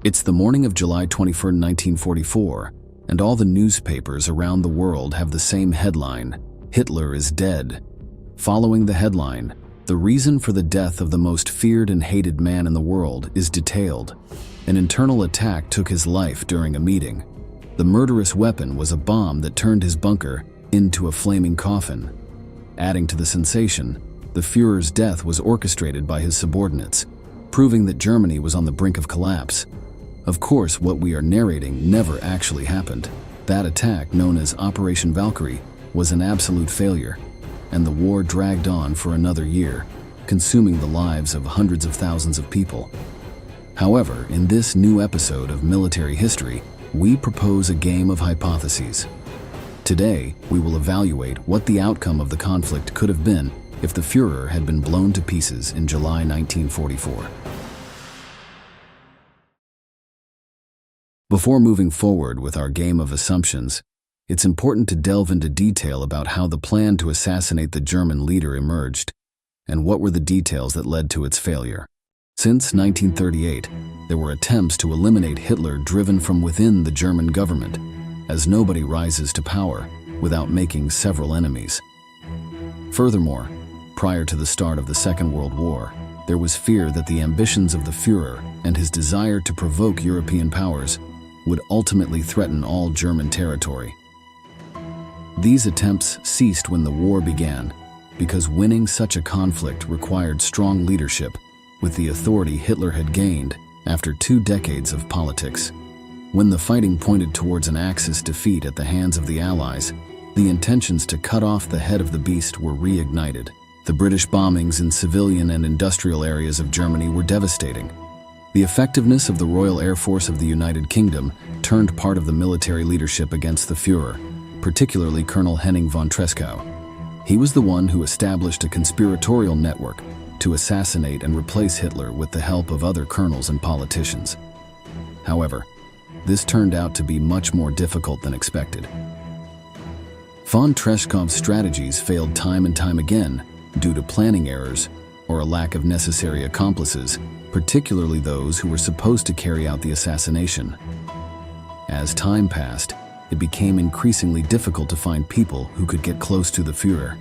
It's the morning of July 21, 1944, and all the newspapers around the world have the same headline: Hitler is dead. Following the headline, the reason for the death of the most feared and hated man in the world is detailed. An internal attack took his life during a meeting. The murderous weapon was a bomb that turned his bunker into a flaming coffin. Adding to the sensation, the Führer's death was orchestrated by his subordinates, proving that Germany was on the brink of collapse. Of course, what we are narrating never actually happened. That attack, known as Operation Valkyrie, was an absolute failure, and the war dragged on for another year, consuming the lives of hundreds of thousands of people. However, in this new episode of Military History, we propose a game of hypotheses. Today, we will evaluate what the outcome of the conflict could have been if the Führer had been blown to pieces in July 1944. Before moving forward with our game of assumptions, it's important to delve into detail about how the plan to assassinate the German leader emerged, and what were the details that led to its failure. Since 1938, there were attempts to eliminate Hitler driven from within the German government, as nobody rises to power without making several enemies. Furthermore, prior to the start of the Second World War, there was fear that the ambitions of the Führer and his desire to provoke European powers would ultimately threaten all German territory. These attempts ceased when the war began, because winning such a conflict required strong leadership with the authority Hitler had gained after 2 decades of politics. When the fighting pointed towards an Axis defeat at the hands of the Allies, the intentions to cut off the head of the beast were reignited. The British bombings in civilian and industrial areas of Germany were devastating. The effectiveness of the Royal Air Force of the United Kingdom turned part of the military leadership against the Führer, particularly Colonel Henning von Tresckow. He was the one who established a conspiratorial network to assassinate and replace Hitler with the help of other colonels and politicians. However, this turned out to be much more difficult than expected. Von Tresckow's strategies failed time and time again due to planning errors or a lack of necessary accomplices, particularly those who were supposed to carry out the assassination. As time passed, it became increasingly difficult to find people who could get close to the Führer.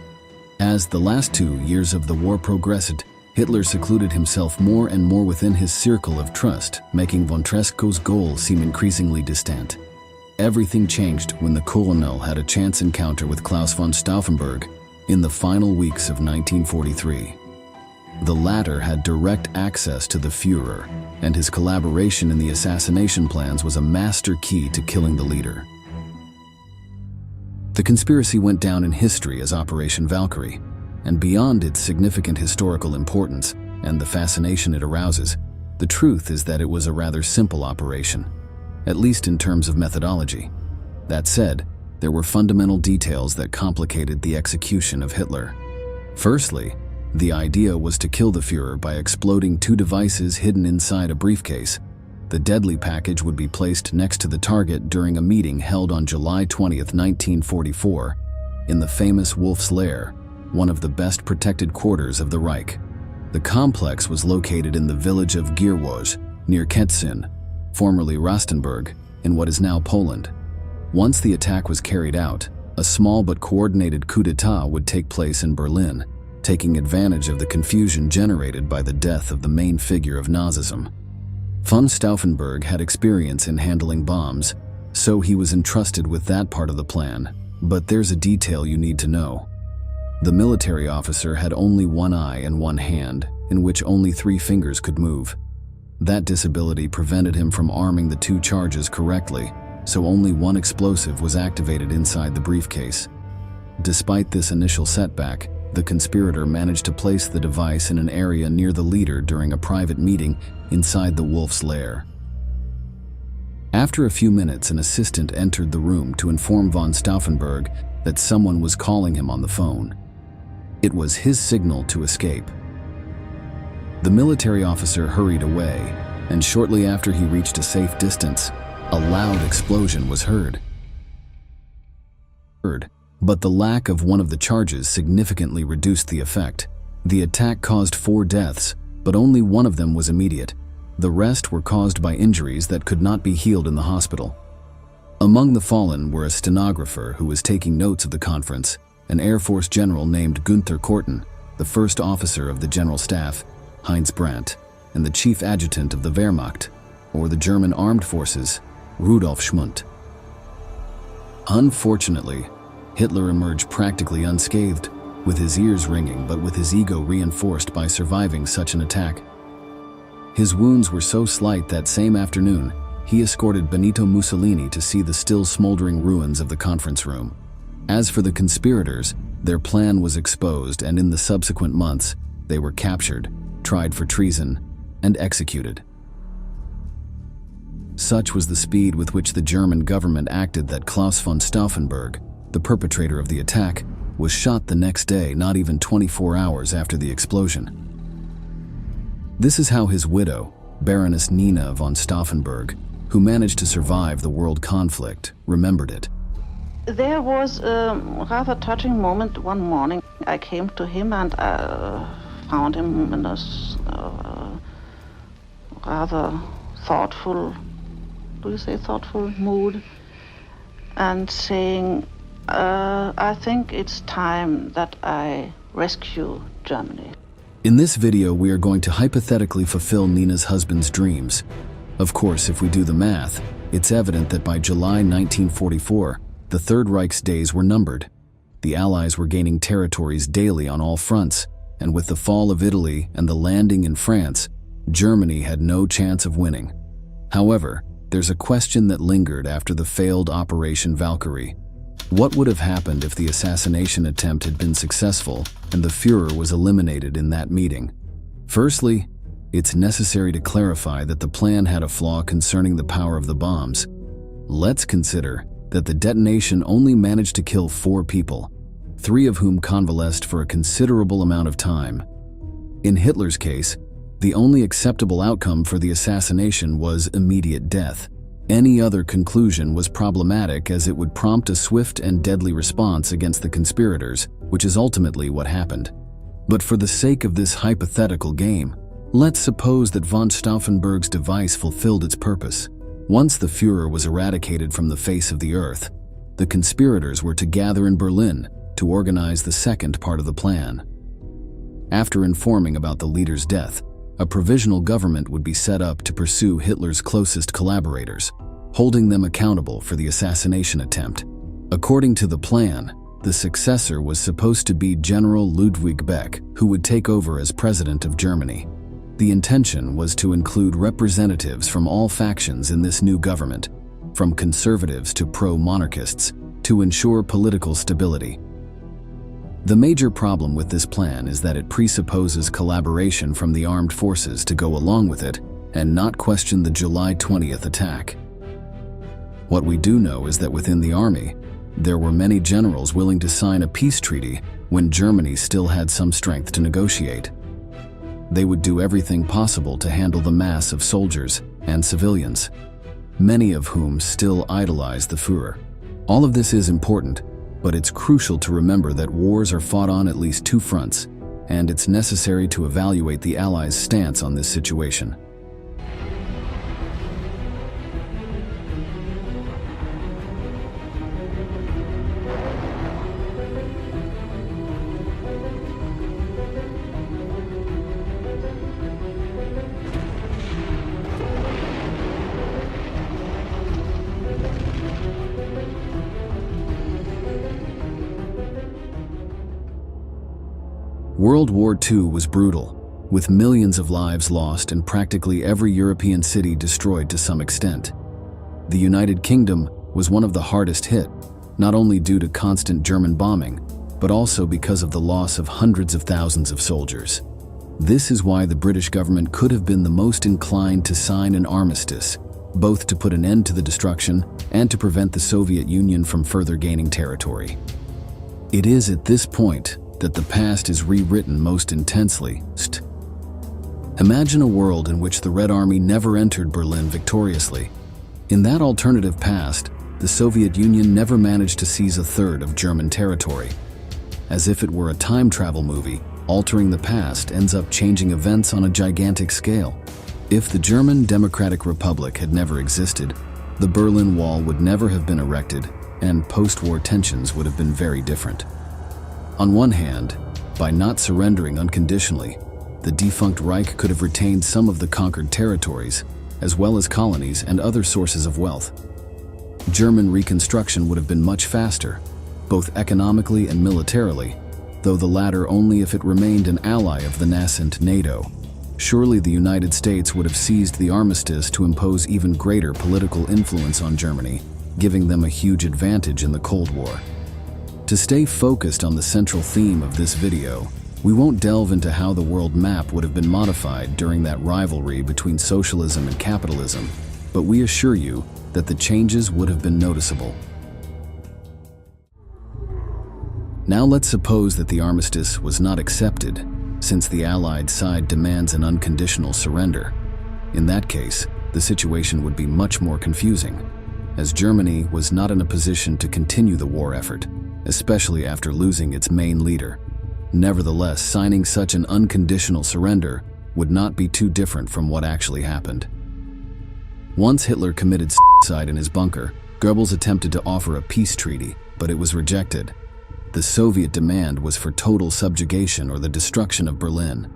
As the last 2 years of the war progressed, Hitler secluded himself more and more within his circle of trust, making von Tresckow's goal seem increasingly distant. Everything changed when the colonel had a chance encounter with Klaus von Stauffenberg in the final weeks of 1943. The latter had direct access to the Führer, and his collaboration in the assassination plans was a master key to killing the leader. The conspiracy went down in history as Operation Valkyrie, and beyond its significant historical importance and the fascination it arouses, the truth is that it was a rather simple operation, at least in terms of methodology. That said, there were fundamental details that complicated the execution of Hitler. Firstly, the idea was to kill the Führer by exploding 2 devices hidden inside a briefcase. The deadly package would be placed next to the target during a meeting held on July 20, 1944, in the famous Wolf's Lair, one of the best protected quarters of the Reich. The complex was located in the village of Gierwoż, near Kętrzyn, formerly Rastenburg, in what is now Poland. Once the attack was carried out, a small but coordinated coup d'état would take place in Berlin, taking advantage of the confusion generated by the death of the main figure of Nazism. Von Stauffenberg had experience in handling bombs, so he was entrusted with that part of the plan. But there's a detail you need to know. The military officer had only one eye and one hand, in which only 3 fingers could move. That disability prevented him from arming the 2 charges correctly, so only one explosive was activated inside the briefcase. Despite this initial setback, the conspirator managed to place the device in an area near the leader during a private meeting inside the Wolf's Lair. After a few minutes, an assistant entered the room to inform von Stauffenberg that someone was calling him on the phone. It was his signal to escape. The military officer hurried away, and shortly after he reached a safe distance, a loud explosion was heard. But the lack of one of the charges significantly reduced the effect. The attack caused 4 deaths, but only one of them was immediate. The rest were caused by injuries that could not be healed in the hospital. Among the fallen were a stenographer who was taking notes of the conference, an Air Force general named Günther Korten, the first officer of the General Staff, Heinz Brandt, and the chief adjutant of the Wehrmacht, or the German Armed Forces, Rudolf Schmundt. Unfortunately, Hitler emerged practically unscathed, with his ears ringing but with his ego reinforced by surviving such an attack. His wounds were so slight that same afternoon, he escorted Benito Mussolini to see the still smoldering ruins of the conference room. As for the conspirators, their plan was exposed, and in the subsequent months, they were captured, tried for treason, and executed. Such was the speed with which the German government acted that Klaus von Stauffenberg, the perpetrator of the attack, was shot the next day, not even 24 hours after the explosion. This is how his widow, Baroness Nina von Stauffenberg, who managed to survive the world conflict, remembered it. There was a rather touching moment one morning. I came to him and found him in a rather thoughtful, do you say thoughtful, mood, and saying, I think it's time that I rescue Germany. In this video, we are going to hypothetically fulfill Nina's husband's dreams. Of course, if we do the math, it's evident that by July 1944, the Third Reich's days were numbered. The Allies were gaining territories daily on all fronts, and with the fall of Italy and the landing in France, Germany had no chance of winning. However, there's a question that lingered after the failed Operation Valkyrie. What would have happened if the assassination attempt had been successful and the Führer was eliminated in that meeting? Firstly, it's necessary to clarify that the plan had a flaw concerning the power of the bombs. Let's consider that the detonation only managed to kill 4 people, 3 of whom convalesced for a considerable amount of time. In Hitler's case, the only acceptable outcome for the assassination was immediate death. Any other conclusion was problematic, as it would prompt a swift and deadly response against the conspirators, which is ultimately what happened. But for the sake of this hypothetical game, let's suppose that von Stauffenberg's device fulfilled its purpose. Once the Führer was eradicated from the face of the earth, the conspirators were to gather in Berlin to organize the second part of the plan. After informing about the leader's death, a provisional government would be set up to pursue Hitler's closest collaborators, holding them accountable for the assassination attempt. According to the plan, the successor was supposed to be General Ludwig Beck, who would take over as president of Germany. The intention was to include representatives from all factions in this new government, from conservatives to pro-monarchists, to ensure political stability. The major problem with this plan is that it presupposes collaboration from the armed forces to go along with it and not question the July 20th attack. What we do know is that within the army, there were many generals willing to sign a peace treaty when Germany still had some strength to negotiate. They would do everything possible to handle the mass of soldiers and civilians, many of whom still idolize the Führer. All of this is important, but it's crucial to remember that wars are fought on at least 2 fronts, and it's necessary to evaluate the Allies' stance on this situation. World War II was brutal, with millions of lives lost and practically every European city destroyed to some extent. The United Kingdom was one of the hardest hit, not only due to constant German bombing, but also because of the loss of hundreds of thousands of soldiers. This is why the British government could have been the most inclined to sign an armistice, both to put an end to the destruction and to prevent the Soviet Union from further gaining territory. It is at this point that the past is rewritten most intensely. Imagine a world in which the Red Army never entered Berlin victoriously. In that alternative past, the Soviet Union never managed to seize a third of German territory. As if it were a time travel movie, altering the past ends up changing events on a gigantic scale. If the German Democratic Republic had never existed, the Berlin Wall would never have been erected, and post-war tensions would have been very different. On one hand, by not surrendering unconditionally, the defunct Reich could have retained some of the conquered territories, as well as colonies and other sources of wealth. German reconstruction would have been much faster, both economically and militarily, though the latter only if it remained an ally of the nascent NATO. Surely the United States would have seized the armistice to impose even greater political influence on Germany, giving them a huge advantage in the Cold War. To stay focused on the central theme of this video, we won't delve into how the world map would have been modified during that rivalry between socialism and capitalism, but we assure you that the changes would have been noticeable. Now let's suppose that the armistice was not accepted, since the Allied side demands an unconditional surrender. In that case, the situation would be much more confusing, as Germany was not in a position to continue the war effort, especially after losing its main leader. Nevertheless, signing such an unconditional surrender would not be too different from what actually happened. Once Hitler committed suicide in his bunker, Goebbels attempted to offer a peace treaty, but it was rejected. The Soviet demand was for total subjugation or the destruction of Berlin.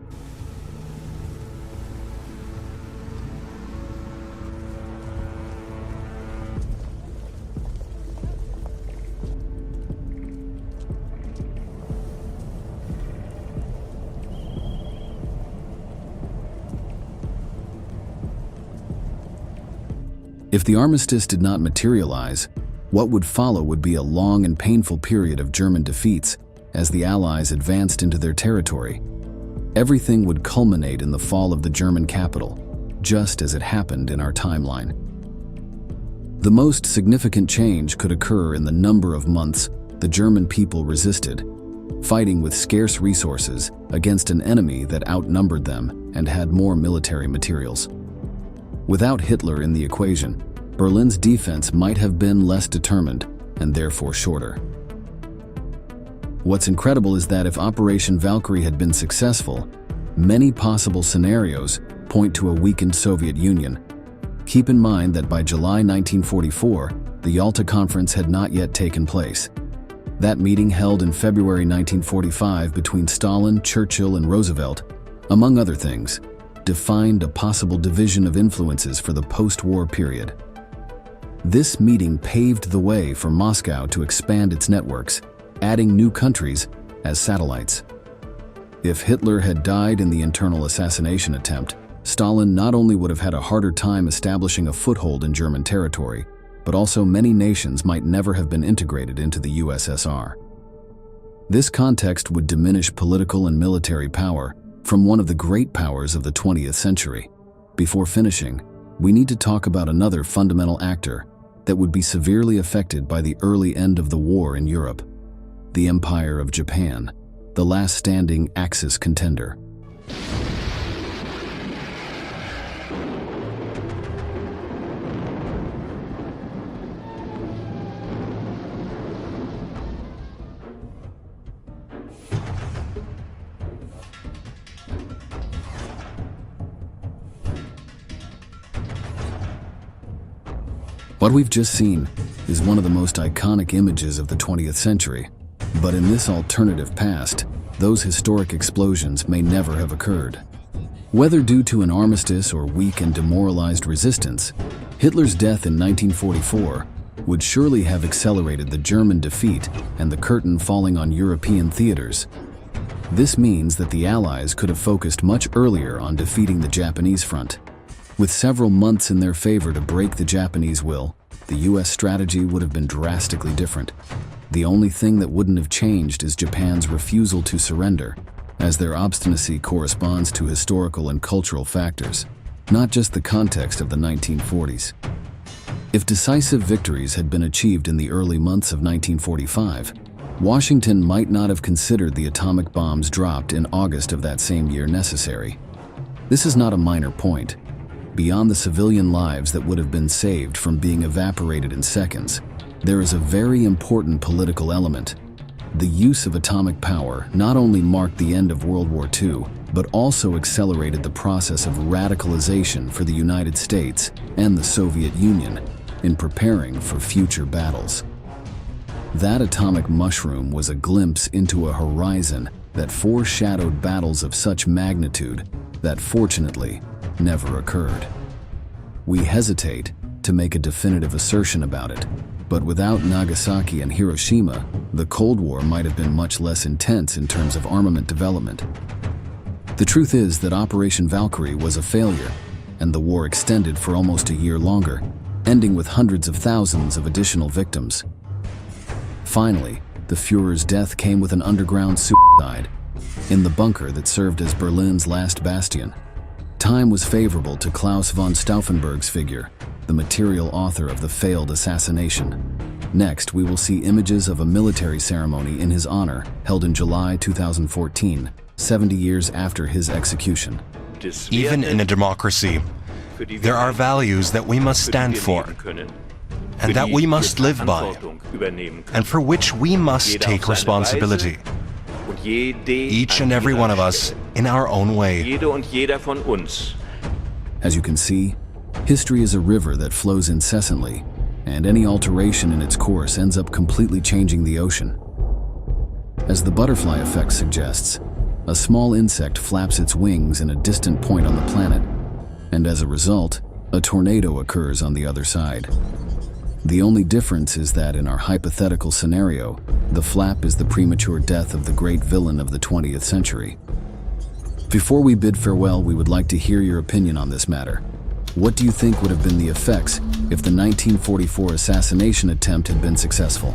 If the armistice did not materialize, what would follow would be a long and painful period of German defeats as the Allies advanced into their territory. Everything would culminate in the fall of the German capital, just as it happened in our timeline. The most significant change could occur in the number of months the German people resisted, fighting with scarce resources against an enemy that outnumbered them and had more military materials. Without Hitler in the equation, Berlin's defense might have been less determined and therefore shorter. What's incredible is that if Operation Valkyrie had been successful, many possible scenarios point to a weakened Soviet Union. Keep in mind that by July 1944, the Yalta Conference had not yet taken place. That meeting, held in February 1945 between Stalin, Churchill, and Roosevelt, among other things, defined a possible division of influences for the post-war period. This meeting paved the way for Moscow to expand its networks, adding new countries as satellites. If Hitler had died in the internal assassination attempt, Stalin not only would have had a harder time establishing a foothold in German territory, but also many nations might never have been integrated into the USSR. This context would diminish political and military power from one of the great powers of the 20th century. Before finishing, we need to talk about another fundamental actor that would be severely affected by the early end of the war in Europe: the Empire of Japan, the last standing Axis contender. What we've just seen is one of the most iconic images of the 20th century, but in this alternative past, those historic explosions may never have occurred. Whether due to an armistice or weak and demoralized resistance, Hitler's death in 1944 would surely have accelerated the German defeat and the curtain falling on European theaters. This means that the Allies could have focused much earlier on defeating the Japanese front. With several months in their favor to break the Japanese will, the US strategy would have been drastically different. The only thing that wouldn't have changed is Japan's refusal to surrender, as their obstinacy corresponds to historical and cultural factors, not just the context of the 1940s. If decisive victories had been achieved in the early months of 1945, Washington might not have considered the atomic bombs dropped in August of that same year necessary. This is not a minor point. Beyond the civilian lives that would have been saved from being evaporated in seconds, there is a very important political element. The use of atomic power not only marked the end of World War II, but also accelerated the process of radicalization for the United States and the Soviet Union in preparing for future battles. That atomic mushroom was a glimpse into a horizon that foreshadowed battles of such magnitude that fortunately never occurred. We hesitate to make a definitive assertion about it, but without Nagasaki and Hiroshima, the Cold War might have been much less intense in terms of armament development. The truth is that Operation Valkyrie was a failure, and the war extended for almost a year longer, ending with hundreds of thousands of additional victims. Finally, the Führer's death came with an underground suicide in the bunker that served as Berlin's last bastion. Time was favorable to Klaus von Stauffenberg's figure, the material author of the failed assassination. Next, we will see images of a military ceremony in his honor held in July 2014, 70 years after his execution. Even in a democracy, there are values that we must stand for, and that we must live by, and for which we must take responsibility. Each and every one of us in our own way. As you can see, history is a river that flows incessantly, and any alteration in its course ends up completely changing the ocean. As the butterfly effect suggests, a small insect flaps its wings in a distant point on the planet, and as a result, a tornado occurs on the other side. The only difference is that in our hypothetical scenario, the flap is the premature death of the great villain of the 20th century. Before we bid farewell, we would like to hear your opinion on this matter. What do you think would have been the effects if the 1944 assassination attempt had been successful?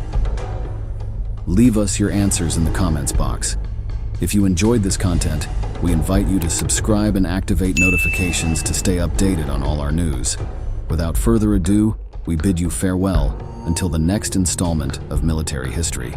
Leave us your answers in the comments box. If you enjoyed this content, we invite you to subscribe and activate notifications to stay updated on all our news. Without further ado, we bid you farewell until the next installment of Military History.